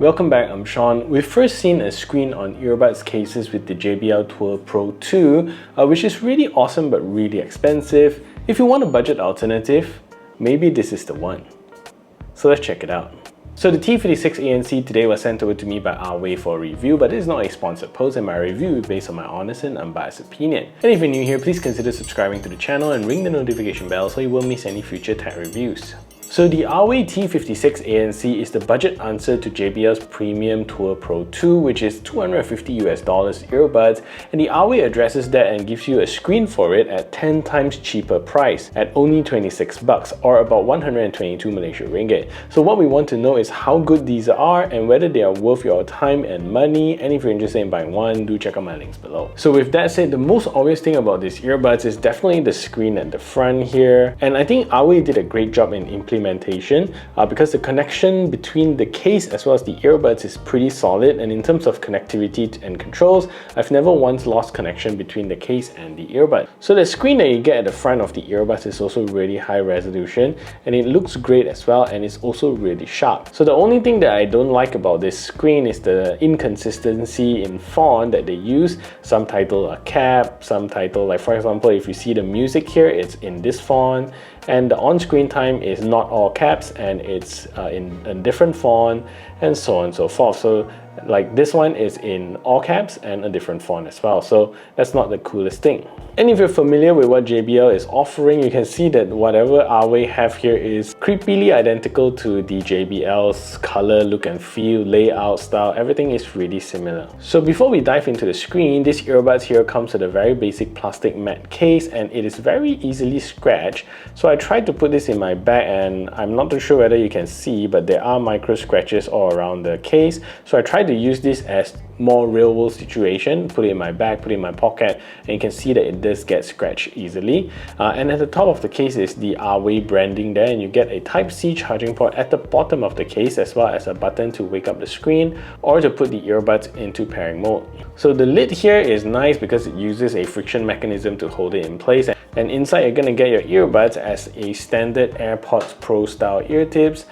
Welcome back, I'm Sean. We've first seen a screen on earbuds cases with the JBL Tour Pro 2, which is really awesome but really expensive. If you want a budget alternative, maybe this is the one. So let's check it out. So the T56 ANC today was sent over to me by Awei for a review, but this is not a sponsored post and my review is based on my honest and unbiased opinion. And if you're new here, please consider subscribing to the channel and ring the notification bell so you won't miss any future tech reviews. So the Awei T56 ANC is the budget answer to JBL's premium Tour Pro 2, which is $250 earbuds, and the Awei addresses that and gives you a screen for it at 10 times cheaper price at only 26 bucks or about 122 Malaysia ringgit. So what we want to know is how good these are and whether they are worth your time and money, and if you're interested in buying one, do check out my links below. So with that said, the most obvious thing about these earbuds is definitely the screen at the front here, and I think Awei did a great job in implementation because the connection between the case as well as the earbuds is pretty solid, and in terms of connectivity and controls, I've never once lost connection between the case and the earbud. So the screen that you get at the front of the earbuds is also really high resolution and it looks great as well, and it's also really sharp. So the only thing that I don't like about this screen is the inconsistency in font that they use. Some title are cap, some title, like for example, if you see the music here, it's in this font, and the on-screen time is not all caps and it's in a different font, and so on and so forth. So like this one is in all caps and a different font as well, so that's not the coolest thing. And if you're familiar with what JBL is offering, you can see that whatever Awei have here is creepily identical to the JBL's color, look and feel, layout, style, everything is really similar. So before we dive into the screen, this earbuds here comes with a very basic plastic matte case and it is very easily scratched. So I tried to put this in my bag and I'm not too sure whether you can see, but there are micro scratches all around the case. So I tried to use this as more real world situation, put it in my bag, put it in my pocket, and you can see that it does get scratched easily. And at the top of the case is the Awei branding there, and you get a Type-C charging port at the bottom of the case, as well as a button to wake up the screen or to put the earbuds into pairing mode. So the lid here is nice because it uses a friction mechanism to hold it in place, and inside you're gonna get your earbuds as a standard AirPods Pro style ear tips,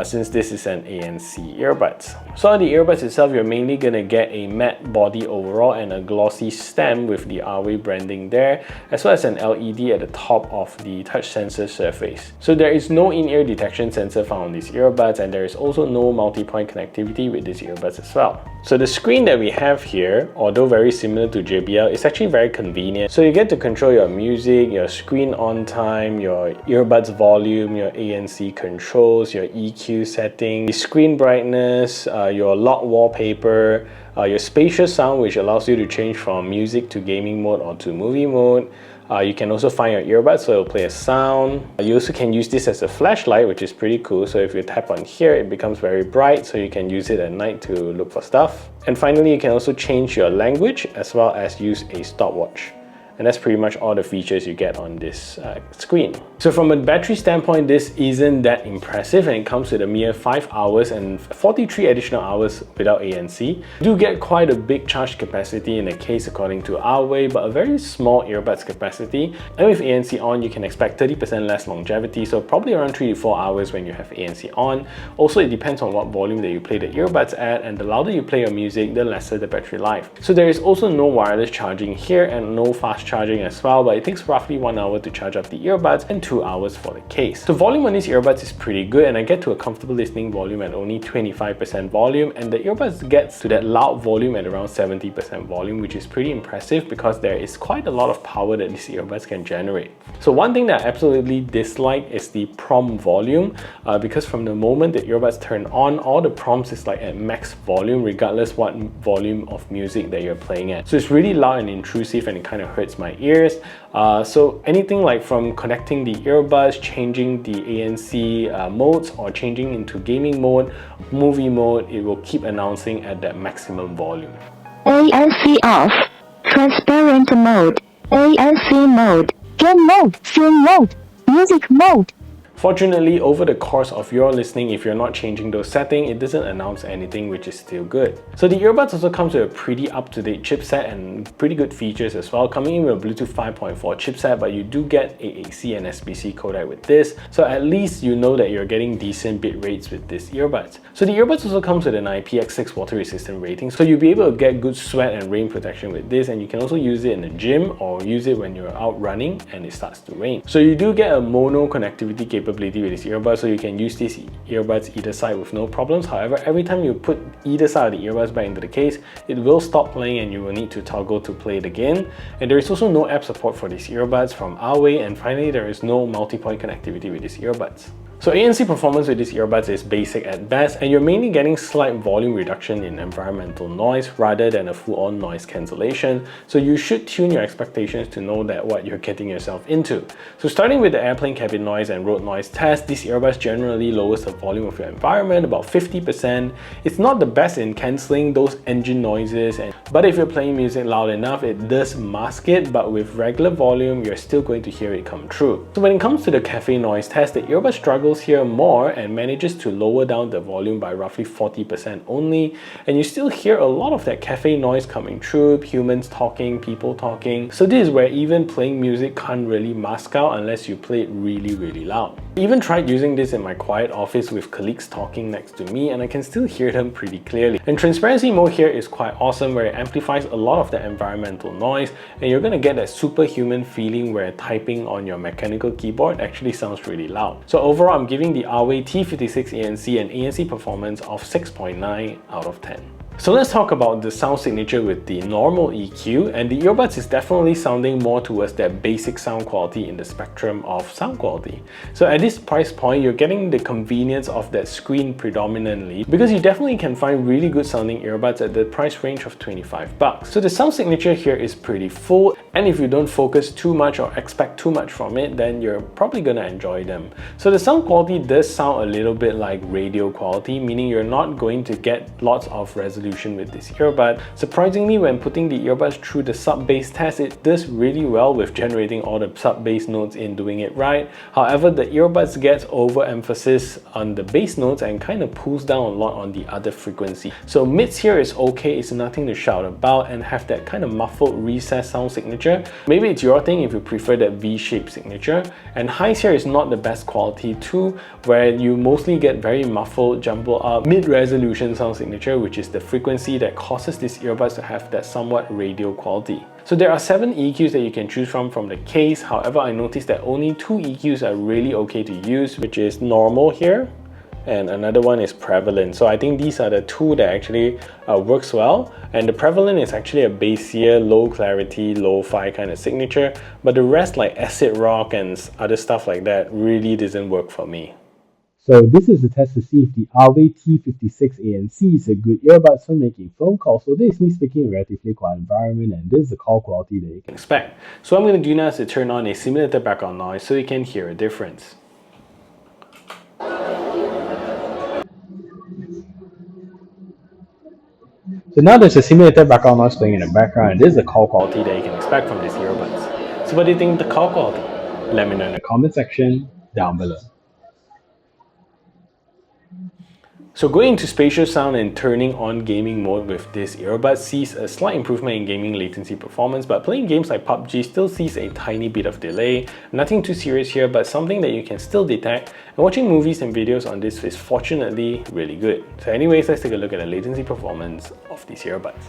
since this is an ANC earbuds. So on the earbuds itself, you're mainly gonna get a matte body overall and a glossy stem with the Awei branding there, as well as an LED at the top of the touch sensor surface. So there is no in-ear detection sensor found on these earbuds, and there is also no multi-point connectivity with these earbuds as well. So the screen that we have here, although very similar to JBL, is actually very convenient. So you get to control your music, your screen on time, your earbuds volume, your ANC controls, your EQ setting, the screen brightness, your lock wallpaper, your spacious sound, which allows you to change from music to gaming mode or to movie mode. You can also find your earbuds, so it'll play a sound. You also can use this as a flashlight, which is pretty cool. So if you tap on here, it becomes very bright, so you can use it at night to look for stuff. And finally, you can also change your language as well as use a stopwatch. And that's pretty much all the features you get on this screen. So from a battery standpoint, this isn't that impressive, and it comes with a mere 5 hours and 43 additional hours without ANC. You do get quite a big charge capacity in the case according to Awei, but a very small earbuds capacity. And with ANC on, you can expect 30% less longevity, so probably around 3 to 4 hours when you have ANC on. Also, it depends on what volume that you play the earbuds at, and the louder you play your music, the lesser the battery life. So there is also no wireless charging here and no fast charging as well, but it takes roughly 1 hour to charge up the earbuds and 2 hours for the case. The volume on these earbuds is pretty good, and I get to a comfortable listening volume at only 25% volume, and the earbuds gets to that loud volume at around 70% volume, which is pretty impressive because there is quite a lot of power that these earbuds can generate. So one thing that I absolutely dislike is the prompt volume, because from the moment the earbuds turn on, all the prompts is like at max volume regardless what volume of music that you're playing at. So it's really loud and intrusive, and it kind of hurts my ears. So anything like from connecting the earbuds, changing the ANC modes, or changing into gaming mode, movie mode, it will keep announcing at that maximum volume. ANC off, transparent mode, ANC mode, game mode, film mode, music mode. Fortunately, over the course of your listening, if you're not changing those settings, it doesn't announce anything, which is still good. So the earbuds also comes with a pretty up-to-date chipset and pretty good features as well, coming in with a Bluetooth 5.4 chipset, but you do get AAC and SBC codec with this, so at least you know that you're getting decent bit rates with this earbuds. So the earbuds also comes with an IPX6 water resistant rating, so you'll be able to get good sweat and rain protection with this, and you can also use it in the gym or use it when you're out running and it starts to rain. So you do get a mono connectivity capability with this earbud, so you can use these earbuds either side with no problems. However, every time you put either side of the earbuds back into the case, it will stop playing and you will need to toggle to play it again. And there is also no app support for these earbuds from Awei, and finally there is no multi-point connectivity with these earbuds. So ANC Performance with these earbuds is basic at best, and you're mainly getting slight volume reduction in environmental noise rather than a full-on noise cancellation, so you should tune your expectations to know that what you're getting yourself into. So starting with the airplane cabin noise and road noise test, these earbuds generally lowers the volume of your environment about 50%. It's not the best in cancelling those engine noises, but if you're playing music loud enough, it does mask it, but with regular volume, you're still going to hear it come through. So when it comes to the cafe noise test, the earbud struggles here more and manages to lower down the volume by roughly 40% only, and you still hear a lot of that cafe noise coming through, humans talking, people talking. So this is where even playing music can't really mask out unless you play it really loud. I even tried using this in my quiet office with colleagues talking next to me, and I can still hear them pretty clearly. And transparency mode here is quite awesome, where it amplifies a lot of the environmental noise, and you're gonna get that superhuman feeling where typing on your mechanical keyboard actually sounds really loud. So overall, I'm giving the Awei T56 ANC and ANC Performance of 6.9 out of 10. So let's talk about the sound signature with the normal EQ, and the earbuds is definitely sounding more towards that basic sound quality in the spectrum of sound quality. So at this price point, you're getting the convenience of that screen predominantly, because you definitely can find really good sounding earbuds at the price range of 25 bucks. So the sound signature here is pretty full, and if you don't focus too much or expect too much from it, then you're probably gonna enjoy them. So the sound quality does sound a little bit like radio quality, meaning you're not going to get lots of resolution with this earbud. Surprisingly, when putting the earbuds through the sub-bass test, it does really well with generating all the sub-bass notes in doing it right. However, the earbuds gets overemphasis on the bass notes and kind of pulls down a lot on the other frequency. So mids here is okay, it's nothing to shout about, and have that kind of muffled recessed sound signature. Maybe it's your thing if you prefer that V-shaped signature. And highs here is not the best quality too, where you mostly get very muffled, jumbled up, mid-resolution sound signature, which is the frequency that causes these earbuds to have that somewhat radio quality. So there are 7 EQs that you can choose from the case. However, I noticed that only 2 EQs are really okay to use, which is normal here, and another one is prevalent. So I think these are the 2 that actually works well, and the prevalent is actually a bassier, low clarity, lo-fi kind of signature, but the rest like acid rock and other stuff like that really doesn't work for me. So this is a test to see if the Awei T56 ANC is a good earbud for making phone calls. So this is me speaking in a relatively quiet environment, and this is the call quality that you can expect. So what I'm going to do now is to turn on a simulated background noise so you can hear a difference. So now there's a simulated background noise playing in the background, and this is the call quality That you can expect from these earbuds. So what do you think of the call quality? Let me know in the comment section down below. So going into spatial sound and turning on gaming mode with this earbud sees a slight improvement in gaming latency performance, but playing games like PUBG still sees a tiny bit of delay. Nothing too serious here, but something that you can still detect, and watching movies and videos on this is fortunately really good. So anyways, let's take a look at the latency performance of these earbuds.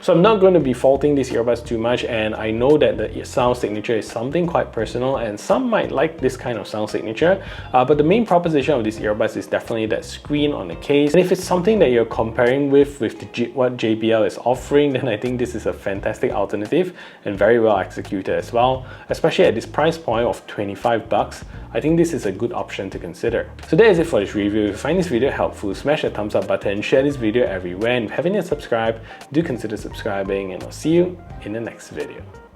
So I'm not going to be faulting these earbuds too much, and I know that the sound signature is something quite personal and some might like this kind of sound signature, but the main proposition of these earbuds is definitely that screen on the case. And if it's something that you're comparing with what JBL is offering, then I think this is a fantastic alternative and very well executed as well. Especially at this price point of 25 bucks, I think this is a good option to consider. So that is it for this review. If you find this video helpful, smash the thumbs up button, share this video everywhere, and if you haven't yet subscribed, do consider subscribing, and I'll see you in the next video.